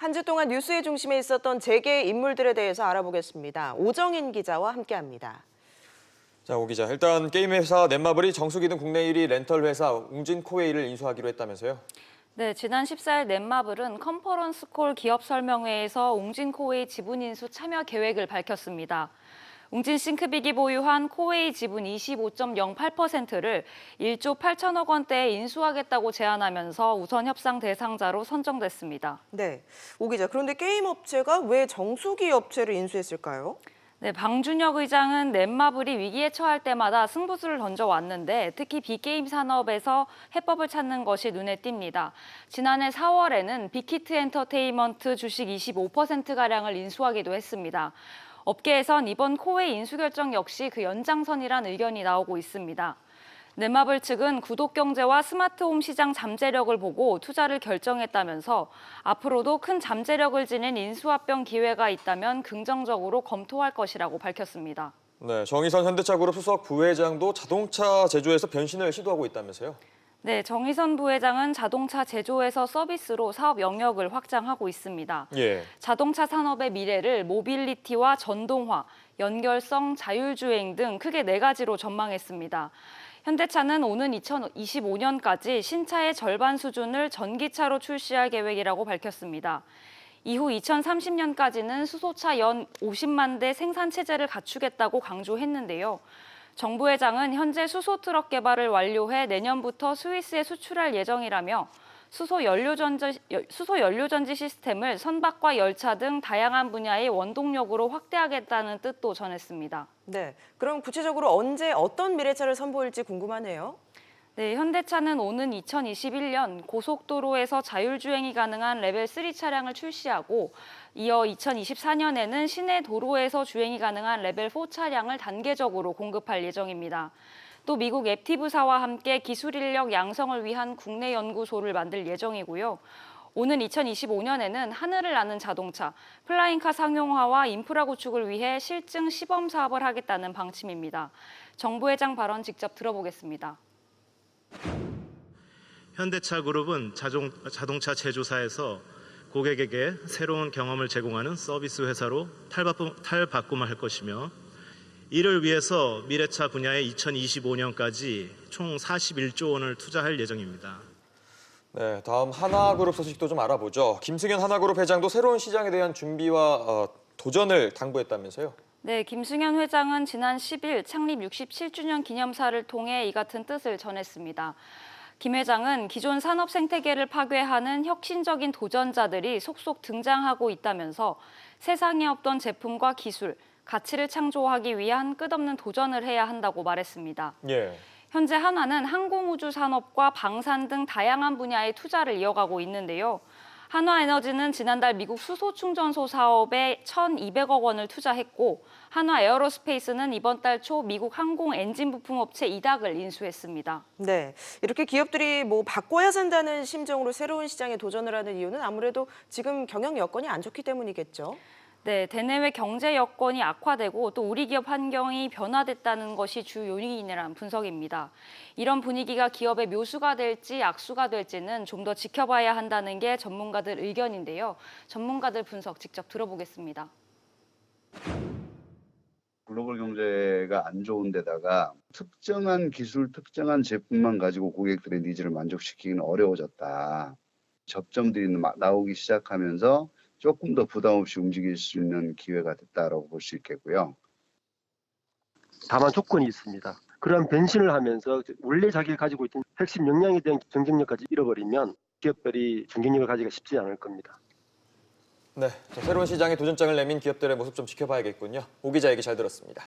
한 주 동안 뉴스의 중심에 있었던 재계 인물들에 대해서 알아보겠습니다. 오정인 기자와 함께합니다. 자, 오 기자, 일단 게임 회사 넷마블이 정수기 등 국내 1위 렌털 회사 웅진코웨이를 인수하기로 했다면서요? 네, 지난 14일 넷마블은 컨퍼런스 콜 기업 설명회에서 웅진코웨이 지분 인수 참여 계획을 밝혔습니다. 웅진 싱크빅이 보유한 코웨이 지분 25.08%를 1조 8천억 원대에 인수하겠다고 제안하면서 우선 협상 대상자로 선정됐습니다. 네, 오 기자, 그런데 게임 업체가 왜 정수기 업체를 인수했을까요? 네, 방준혁 의장은 넷마블이 위기에 처할 때마다 승부수를 던져왔는데 특히 빅게임 산업에서 해법을 찾는 것이 눈에 띕니다. 지난해 4월에는 빅히트 엔터테인먼트 주식 25%가량을 인수하기도 했습니다. 업계에선 이번 코웨이 인수 결정 역시 그 연장선이란 의견이 나오고 있습니다. 넷마블 측은 구독 경제와 스마트홈 시장 잠재력을 보고 투자를 결정했다면서 앞으로도 큰 잠재력을 지닌 인수합병 기회가 있다면 긍정적으로 검토할 것이라고 밝혔습니다. 네, 정의선 현대차그룹 수석 부회장도 자동차 제조에서 변신을 시도하고 있다면서요? 네, 정의선 부회장은 자동차 제조에서 서비스로 사업 영역을 확장하고 있습니다. 예. 자동차 산업의 미래를 모빌리티와 전동화, 연결성, 자율주행 등 크게 4가지로 전망했습니다. 현대차는 오는 2025년까지 신차의 절반 수준을 전기차로 출시할 계획이라고 밝혔습니다. 이후 2030년까지는 수소차 연 50만 대 생산 체제를 갖추겠다고 강조했는데요. 정 부회장은 현재 수소 트럭 개발을 완료해 내년부터 스위스에 수출할 예정이라며 수소 연료전지 시스템을 선박과 열차 등 다양한 분야의 원동력으로 확대하겠다는 뜻도 전했습니다. 네, 그럼 구체적으로 언제 어떤 미래차를 선보일지 궁금하네요. 네, 현대차는 오는 2021년 고속도로에서 자율주행이 가능한 레벨 3 차량을 출시하고 이어 2024년에는 시내 도로에서 주행이 가능한 레벨 4 차량을 단계적으로 공급할 예정입니다. 또 미국 앱티브사와 함께 기술 인력 양성을 위한 국내 연구소를 만들 예정이고요. 오는 2025년에는 하늘을 나는 자동차, 플라잉카 상용화와 인프라 구축을 위해 실증 시범 사업을 하겠다는 방침입니다. 정 부회장 발언 직접 들어보겠습니다. 현대차 그룹은 자동차 제조사에서 고객에게 새로운 경험을 제공하는 서비스 회사로 탈바꿈할 것이며 이를 위해서 미래차 분야에 2025년까지 총 41조 원을 투자할 예정입니다. 네, 다음 하나그룹 소식도 좀 알아보죠. 김승현 하나그룹 회장도 새로운 시장에 대한 준비와 도전을 당부했다면서요? 네, 김승현 회장은 지난 10일 창립 67주년 기념사를 통해 이 같은 뜻을 전했습니다. 김 회장은 기존 산업 생태계를 파괴하는 혁신적인 도전자들이 속속 등장하고 있다면서 세상에 없던 제품과 기술, 가치를 창조하기 위한 끝없는 도전을 해야 한다고 말했습니다. 예. 현재 한화는 항공우주 산업과 방산 등 다양한 분야의 투자를 이어가고 있는데요. 한화에너지는 지난달 미국 수소충전소 사업에 1,200억 원을 투자했고 한화에어로스페이스는 이번 달 초 미국 항공 엔진 부품 업체 이닥을 인수했습니다. 네, 이렇게 기업들이 바꿔야 산다는 심정으로 새로운 시장에 도전을 하는 이유는 아무래도 지금 경영 여건이 안 좋기 때문이겠죠. 네, 대내외 경제 여건이 악화되고 또 우리 기업 환경이 변화됐다는 것이 주 요인이라는 분석입니다. 이런 분위기가 기업의 묘수가 될지 악수가 될지는 좀 더 지켜봐야 한다는 게 전문가들 의견인데요. 전문가들 분석 직접 들어보겠습니다. 글로벌 경제가 안 좋은 데다가 특정한 기술, 특정한 제품만 가지고 고객들의 니즈를 만족시키기는 어려워졌다. 접점들이 나오기 시작하면서 조금 더 부담 없이 움직일 수 있는 기회가 됐다라고 볼 수 있겠고요. 다만 조건이 있습니다. 그러한 변신을 하면서 원래 자기가 가지고 있던 핵심 역량에 대한 경쟁력까지 잃어버리면 기업들이 경쟁력을 가지기가 쉽지 않을 겁니다. 네, 새로운 시장에 도전장을 내민 기업들의 모습 좀 지켜봐야겠군요. 오 기자 얘기 잘 들었습니다.